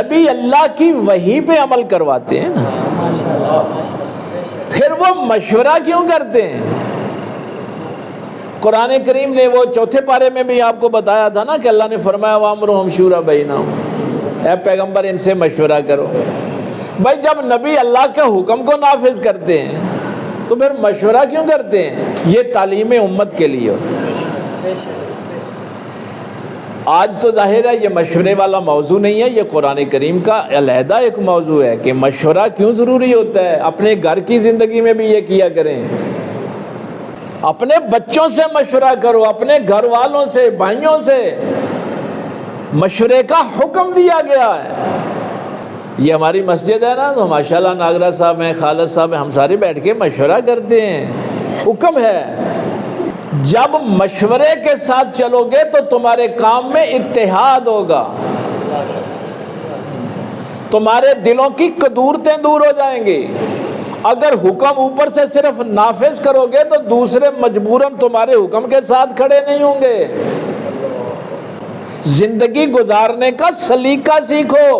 نبی اللہ کی وحی پہ عمل کرواتے ہیں نا، پھر وہ مشورہ کیوں کرتے ہیں؟ قرآن کریم نے وہ چوتھے پارے میں بھی آپ کو بتایا تھا نا کہ اللہ نے فرمایا وَأَمْرُهُمْ شُورَىٰ بَيْنَهُمْ، اے پیغمبر ان سے مشورہ کرو۔ بھائی جب نبی اللہ کے حکم کو نافذ کرتے ہیں تو پھر مشورہ کیوں کرتے ہیں؟ یہ تعلیم امت کے لیے ہوتا ہے۔ آج تو ظاہر ہے یہ مشورے والا موضوع نہیں ہے، یہ قرآن کریم کا علیحدہ ایک موضوع ہے کہ مشورہ کیوں ضروری ہوتا ہے۔ اپنے گھر کی زندگی میں بھی یہ کیا کریں، اپنے بچوں سے مشورہ کرو، اپنے گھر والوں سے، بھائیوں سے، مشورے کا حکم دیا گیا ہے۔ یہ ہماری مسجد ہے نا، تو ماشاءاللہ ناگرہ صاحب ہیں، خالد صاحب ہیں، ہم سارے بیٹھ کے مشورہ کرتے ہیں، حکم ہے۔ جب مشورے کے ساتھ چلو گے تو تمہارے کام میں اتحاد ہوگا، تمہارے دلوں کی کدورتیں دور ہو جائیں گی۔ اگر حکم اوپر سے صرف نافذ کرو گے تو دوسرے مجبوراً تمہارے حکم کے ساتھ کھڑے نہیں ہوں گے۔ زندگی گزارنے کا سلیقہ سیکھو۔